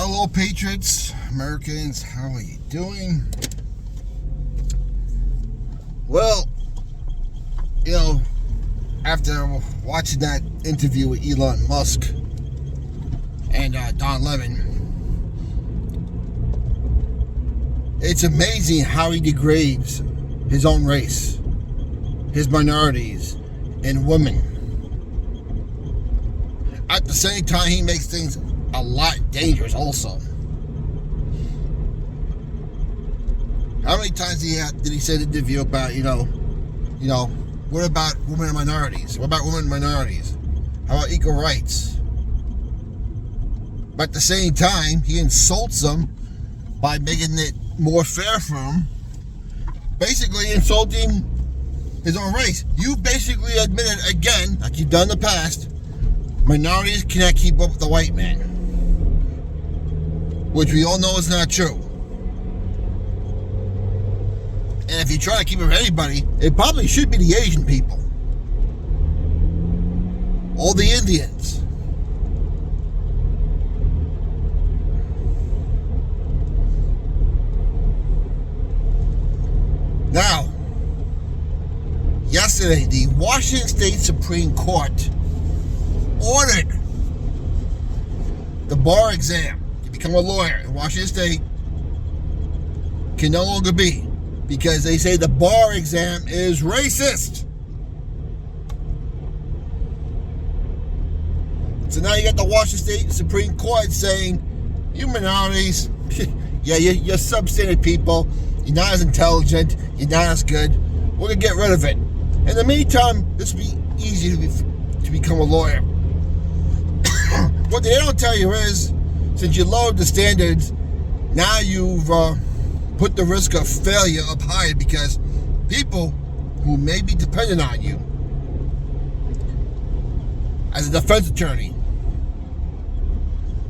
Hello, Patriots, Americans. How are you doing? Well, after watching that interview with Elon Musk and Don Lemon, it's amazing how he degrades his own race, his minorities, and women. At the same time, he makes things a lot dangerous also. How many times did he say in the interview about, what about women and minorities? What about women and minorities? How about equal rights? But at the same time, he insults them by making it more fair for him, basically insulting his own race. You basically admitted again, like you've done in the past, minorities cannot keep up with the white man, which we all know is not true. And if you try to keep up with anybody, it probably should be the Asian people or the Indians. Now, yesterday, the Washington State Supreme Court ordered the bar exam to become a lawyer in Washington State can no longer be, because they say the bar exam is racist. So now you got the Washington State Supreme Court saying, you minorities, yeah, you're substandard people, you're not as intelligent, you're not as good, we're going to get rid of it. In the meantime, this will be easy to become a lawyer. What they don't tell you is, since you lowered the standards, now you've put the risk of failure up higher, because people who may be dependent on you as a defense attorney,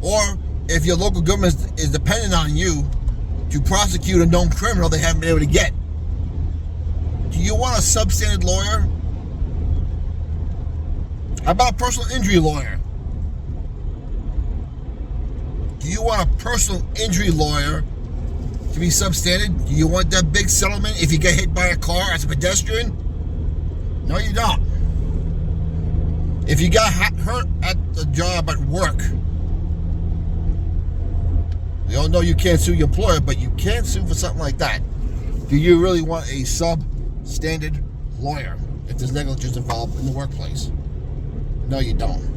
or if your local government is dependent on you to prosecute a known criminal they haven't been able to get. Do you want a substandard lawyer? How about a personal injury lawyer? Do you want a personal injury lawyer to be substandard? Do you want that big settlement if you get hit by a car as a pedestrian? No, you don't. If you got hurt at the job at work, we all know you can't sue your employer, but you can sue for something like that. Do you really want a substandard lawyer if there's negligence involved in the workplace? No, you don't.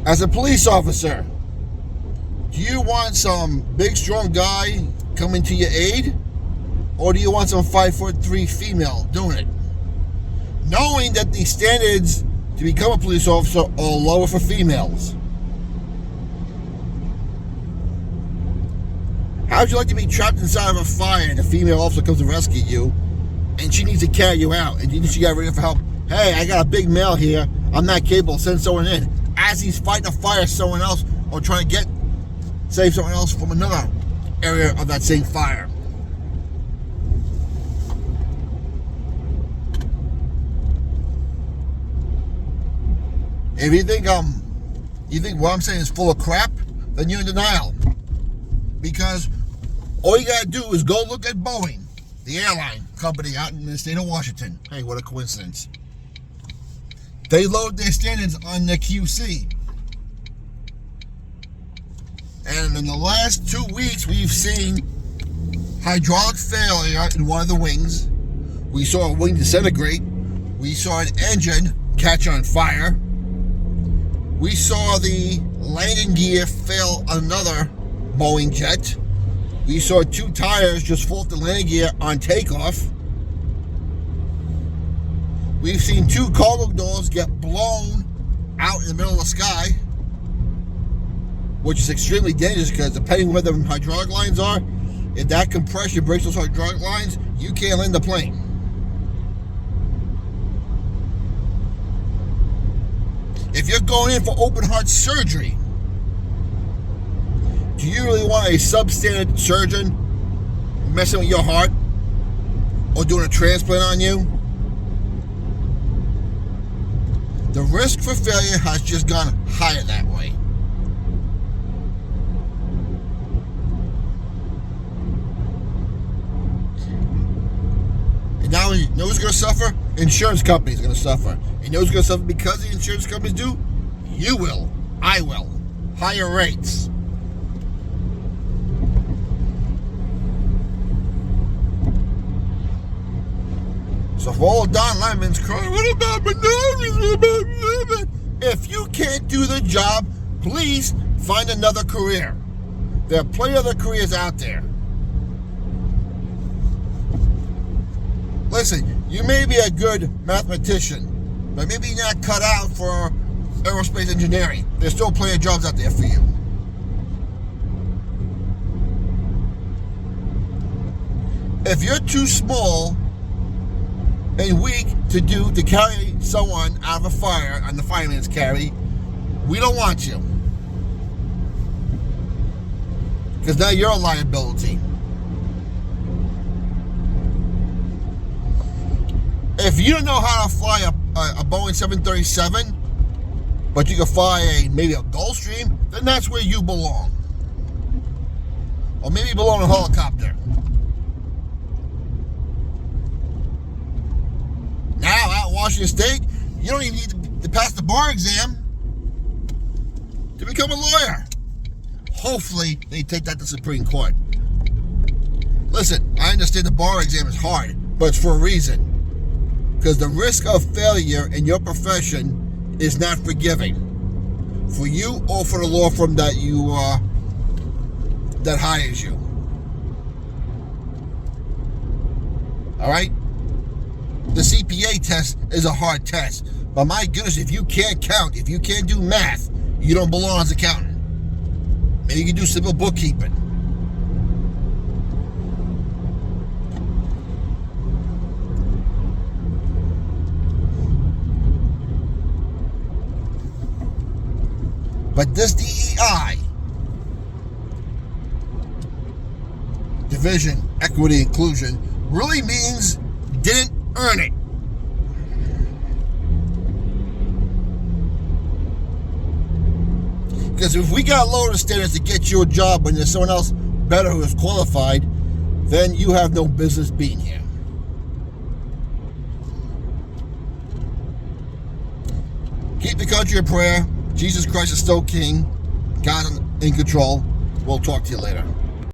As a police officer, do you want some big, strong guy coming to your aid? Or do you want some 5'3" female doing it? Knowing that the standards to become a police officer are lower for females. How would you like to be trapped inside of a fire and a female officer comes to rescue you and she needs to carry you out and she got ready for help? Hey, I got a big male here. I'm not capable. Send someone in. As he's fighting a fire someone else or trying to save someone else from another area of that same fire. If you think what I'm saying is full of crap, then you're in denial. Because all you gotta do is go look at Boeing, the airline company out in the state of Washington. Hey, what a coincidence. They load their standards on the QC. And in the last 2 weeks, we've seen hydraulic failure in one of the wings. We saw a wing disintegrate. We saw an engine catch on fire. We saw the landing gear fail another Boeing jet. We saw 2 tires just fall off the landing gear on takeoff. We've seen 2 cargo doors get blown out in the middle of the sky, which is extremely dangerous because depending where the hydraulic lines are, if that compression breaks those hydraulic lines, you can't land the plane. If you're going in for open heart surgery, do you really want a substandard surgeon messing with your heart or doing a transplant on you? The risk for failure has just gone higher that way. And now you know who's going to suffer? Insurance companies are going to suffer. You know who's going to suffer because the insurance companies do? You will. I will. Higher rates. So for all Don Lemon's crying, what about minorities? What about women? If you can't do the job, please find another career. There are plenty of other careers out there. Listen, you may be a good mathematician, but maybe you're not cut out for aerospace engineering. There's still plenty of jobs out there for you. If you're too small and weak to carry someone out of a fire on the fireman's carry, we don't want you. Because now you're a liability. If you don't know how to fly a Boeing 737, but you can fly maybe a Gulfstream, then that's where you belong. Or maybe you belong in a helicopter. Now, out in Washington State, you don't even need to pass the bar exam to become a lawyer. Hopefully, they take that to Supreme Court. Listen, I understand the bar exam is hard, but it's for a reason. Because the risk of failure in your profession is not forgiving. For you or for the law firm that that hires you. All right? The CPA test is a hard test. But my goodness, if you can't count, if you can't do math, you don't belong as an accountant. Maybe you can do simple bookkeeping. But this DEI, division, equity, inclusion, really means didn't earn it. Because if we got lower the standards to get you a job when there's someone else better who is qualified, then you have no business being here. Keep the country in prayer. Jesus Christ is still King. God's in control. We'll talk to you later.